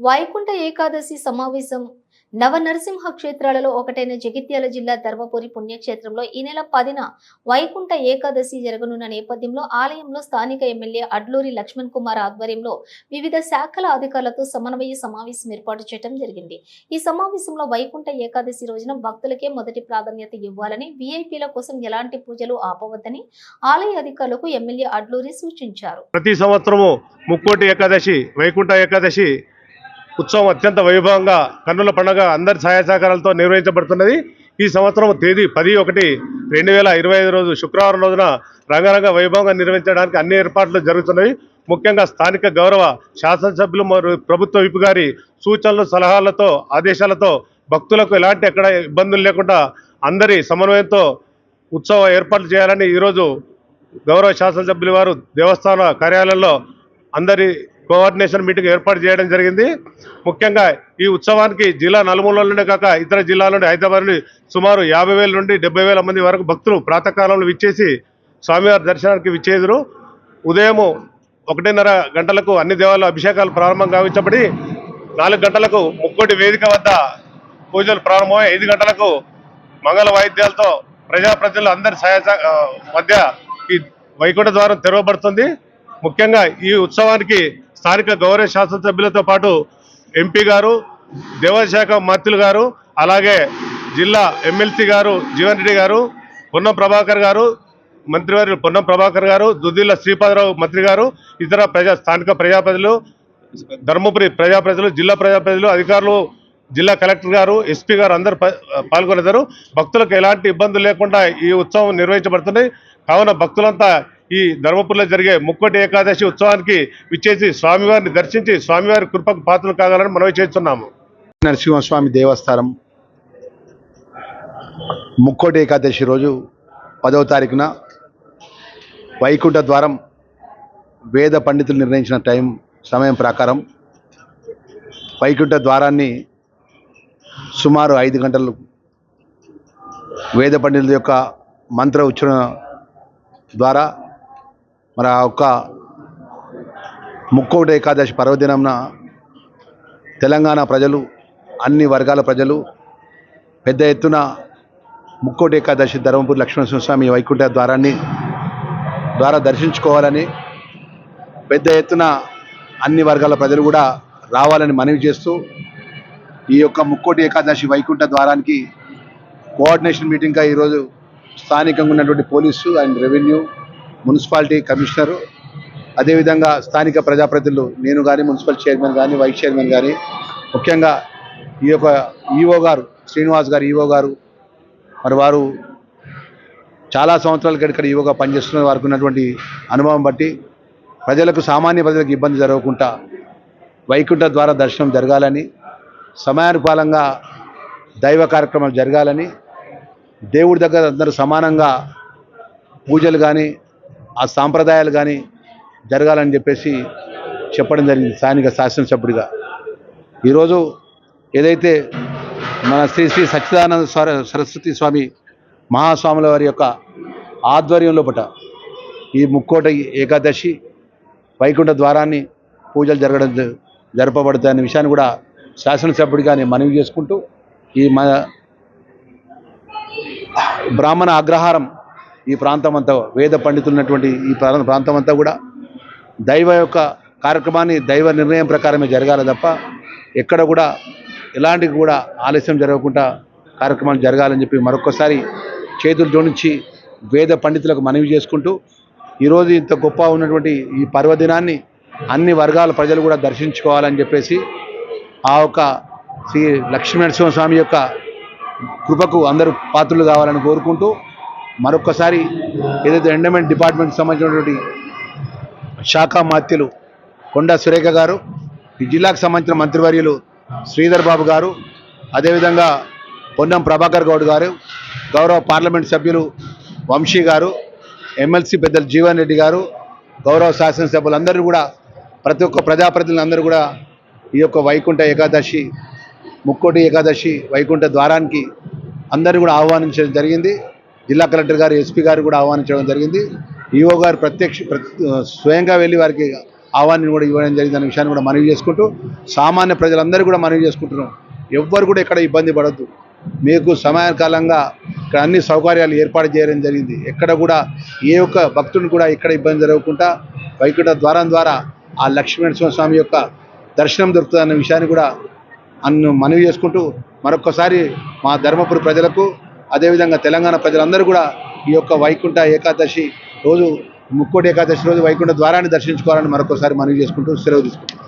వైకుంఠ ఏకాదశి సమావేశం నవనరసింహ క్షేత్రాలలో ఒకటైన జగిత్యాల జిల్లా ధర్మపురి పుణ్యక్షేత్రంలో ఈ నెల 10న వైకుంఠ ఏకాదశి జరగనున్న నేపథ్యంలో ఆలయంలో స్థానిక ఎమ్మెల్యే అడ్లూరి లక్ష్మణ్ కుమార్ ఆధ్వర్యంలో వివిధ శాఖల అధికారులతో సమన్వయ సమావేశం ఏర్పాటు చేయడం జరిగింది. ఈ సమావేశంలో వైకుంఠ ఏకాదశి రోజున భక్తులకే మొదటి ప్రాధాన్యత ఇవ్వాలని, వీఐపీల కోసం ఎలాంటి పూజలు ఆపవద్దని ఆలయ అధికారులకు ఎమ్మెల్యే అడ్లూరి సూచించారు. ప్రతి సంవత్సరము ముక్కోటి ఏకాదశి, వైకుంఠ ఏకాదశి ఉత్సవం అత్యంత వైభవంగా కన్నుల పండుగ అందరి సహాయ సహకారాలతో నిర్వహించబడుతున్నది. ఈ సంవత్సరం తేదీ 10/1/2025 రోజు శుక్రవారం రోజున రంగరంగ వైభవంగా నిర్వహించడానికి అన్ని ఏర్పాట్లు జరుగుతున్నాయి. ముఖ్యంగా స్థానిక గౌరవ శాసనసభ్యులు మరియు ప్రభుత్వ విప్ గారి సూచనలు, సలహాలతో, ఆదేశాలతో భక్తులకు ఎలాంటి ఎక్కడ ఇబ్బందులు లేకుండా అందరి సమన్వయంతో ఉత్సవ ఏర్పాట్లు చేయాలని ఈరోజు గౌరవ శాసనసభ్యులు వారు దేవస్థాన కార్యాలయంలో అందరి కోఆర్డినేషన్ మీటింగ్ ఏర్పాటు చేయడం జరిగింది. ముఖ్యంగా ఈ ఉత్సవానికి జిల్లా నలుమూలల నుండే కాక ఇతర జిల్లాల నుండి, హైదరాబాద్ నుండి సుమారు 50,000 నుండి 70,000 మంది వరకు భక్తులు ప్రాతకాలంలో విచ్చేసి స్వామివారి దర్శనానికి విచ్చేదురు. ఉదయం 1:30 గంటలకు అన్ని దేవాలయాల అభిషేకాలు ప్రారంభం గావించబడి 4 గంటలకు ముక్కోటి వేదిక వద్ద పూజలు ప్రారంభమై 5 గంటలకు మంగళ వాయిద్యాలతో ప్రజాప్రతినిధులు అందరి మధ్య ఈ వైకుంఠ ద్వారం తెరవబడుతుంది. ముఖ్యంగా ఈ ఉత్సవానికి స్థానిక గౌరవ శాసనసభ్యులతో పాటు ఎంపీ గారు, దేవాదాయ శాఖ మంత్రులు గారు, అలాగే జిల్లా ఎమ్మెల్సీ గారు జీవన్ రెడ్డి గారు, పొన్నం ప్రభాకర్ గారు, మంత్రివర్యులు పొన్నం ప్రభాకర్ గారు, దుద్దిల్ల శ్రీపాదరావు మంత్రి గారు, ఇతర స్థానిక ప్రజాప్రతినిధులు, ధర్మపురి ప్రజాప్రతినిధులు, జిల్లా ప్రజాప్రతినిధులు, అధికారులు, జిల్లా కలెక్టర్ గారు, ఎస్పీ గారు అందరూ పాల్గొనేదారు. భక్తులకు ఎలాంటి ఇబ్బందులు లేకుండా ఈ ఉత్సవం నిర్వహించబడుతుంది. కావున భక్తులంతా ఈ ధర్మపురిలో జరిగే ముక్కోటి ఏకాదశి ఉత్సవానికి విచ్చేసి స్వామివారిని దర్శించి స్వామివారి కృపకు పాత్రలు కావాలని మనవి చేస్తున్నాము. నరసింహస్వామి దేవస్థానం ముక్కోటి ఏకాదశి రోజు 10వ తారీఖున వైకుంఠ ద్వారం వేద పండితులు నిర్ణయించిన సమయం ప్రకారం వైకుంఠ ద్వారాన్ని సుమారు 5 గంటలు వేద పండితుల యొక్క మంత్ర ఉచ్చారణ ద్వారా మరి ఆ ఒక్క ముక్కోటి ఏకాదశి పర్వదినంన తెలంగాణ ప్రజలు, అన్ని వర్గాల ప్రజలు పెద్ద ఎత్తున ముక్కోటి ఏకాదశి ధర్మపురి లక్ష్మణస్వామి వైకుంఠ ద్వారా దర్శించుకోవాలని పెద్ద ఎత్తున అన్ని వర్గాల ప్రజలు కూడా రావాలని మనవి చేస్తూ ఈ యొక్క ముక్కోటి ఏకాదశి వైకుంఠ ద్వారానికి కోఆర్డినేషన్ మీటింగ్గా ఈరోజు స్థానికంగా ఉన్నటువంటి police and revenue, municipality commissioner, అదేవిధంగా స్థానిక ప్రజాప్రతినిధులు, నేను కానీ, మున్సిపల్ చైర్మన్ కానీ, వైస్ చైర్మన్ కానీ, ముఖ్యంగా ఈ యొక్క ఈఓ గారు, శ్రీనివాస్ గారు ఈఓ గారు, మరి వారు చాలా సంవత్సరాల ఇక్కడ ఈఓగా పనిచేస్తున్న వారికి ఉన్నటువంటి అనుభవం బట్టి సామాన్య ప్రజలకు ఇబ్బంది జరగకుండా వైకుంఠ ద్వారా దర్శనం జరగాలని, సమయానుకూలంగా దైవ కార్యక్రమాలు జరగాలని, దేవుడి దగ్గర అందరూ సమానంగా పూజలు కానీ ఆ సాంప్రదాయాలు కానీ జరగాలని చెప్పేసి చెప్పడం జరిగింది స్థానిక శాసనసభ్యుడిగా. ఈరోజు ఏదైతే మన శ్రీ శ్రీ సచ్చిదానంద సరస్వతి స్వామి మహాస్వాముల వారి యొక్క ఆధ్వర్యంలో ఈ ముక్కోటి ఏకాదశి వైకుంఠ ద్వారాన్ని పూజలు జరపబడతాయనే విషయాన్ని కూడా శాసనసభ్యుడిగా నేను మనవి చేసుకుంటూ ఈ మన బ్రాహ్మణ అగ్రహారం ఈ ప్రాంతం అంతా వేద పండితులు ఉన్నటువంటి ఈ ప్రాంతం అంతా కూడా దైవ యొక్క కార్యక్రమాన్ని దైవ నిర్ణయం ప్రకారమే జరగాలి తప్ప ఎక్కడ కూడా ఎలాంటి కూడా ఆలస్యం జరగకుండా కార్యక్రమాలు జరగాలని చెప్పి మరొకసారి చేతులు జోడించి వేద పండితులకు మనవి చేసుకుంటూ ఈరోజు ఇంత గొప్ప ఉన్నటువంటి ఈ పర్వదినాన్ని అన్ని వర్గాల ప్రజలు కూడా దర్శించుకోవాలని చెప్పేసి ఆ యొక్క శ్రీ లక్ష్మీనరసింహస్వామి యొక్క కృపకు అందరూ పాత్రలు కావాలని కోరుకుంటూ మరొకసారి ఏదైతే ఎండోమెంట్ డిపార్ట్మెంట్కి సంబంధించినటువంటి శాఖ మాత్యులు కొండా సురేఖ గారు, ఈ జిల్లాకు సంబంధించిన మంత్రివర్యులు శ్రీధర్ బాబు గారు, అదేవిధంగా పొన్నం ప్రభాకర్ గౌడ్ గారు, గౌరవ పార్లమెంట్ సభ్యులు వంశీ గారు, ఎమ్మెల్సీ పెద్దలు జీవన్ రెడ్డి గారు, గౌరవ శాసనసభ్యులందరూ కూడా ప్రతి ఒక్క ప్రజాప్రతినిధులందరూ కూడా ఈ యొక్క వైకుంఠ ఏకాదశి ముక్కోటి ఏకాదశి వైకుంఠ ద్వారానికి అందరూ కూడా ఆహ్వానించడం జరిగింది. జిల్లా కలెక్టర్ గారు, ఎస్పీ గారు కూడా ఆహ్వానించడం జరిగింది. ఈఓ గారు స్వయంగా వెళ్ళి వారికి ఆహ్వాన్ని కూడా ఇవ్వడం జరిగిందనే విషయాన్ని కూడా మనవి చేసుకుంటూ సామాన్య ప్రజలందరూ కూడా మనవి చేసుకుంటున్నాం. ఎవ్వరు కూడా ఎక్కడ ఇబ్బంది పడద్దు. మీకు సమయకాలంగా ఇక్కడ అన్ని సౌకర్యాలు ఏర్పాటు చేయడం జరిగింది. ఎక్కడ కూడా ఏ ఒక్క భక్తుని కూడా ఎక్కడ ఇబ్బంది జరగకుండా వైకుంఠ ద్వారం ద్వారా ఆ లక్ష్మీనరసింహ స్వామి యొక్క దర్శనం దొరుకుతుందన్న విషయాన్ని కూడా మనవి చేసుకుంటూ మరొక్కసారి మా ధర్మపురి ప్రజలకు అదేవిధంగా తెలంగాణ ప్రజలందరూ కూడా ఈ యొక్క వైకుంఠ ఏకాదశి రోజు ముక్కోటి ఏకాదశి రోజు వైకుంఠ ద్వారాన్ని దర్శించుకోవాలని మరొకసారి మనవి చేసుకుంటూ సెలవు తీసుకుంటాం.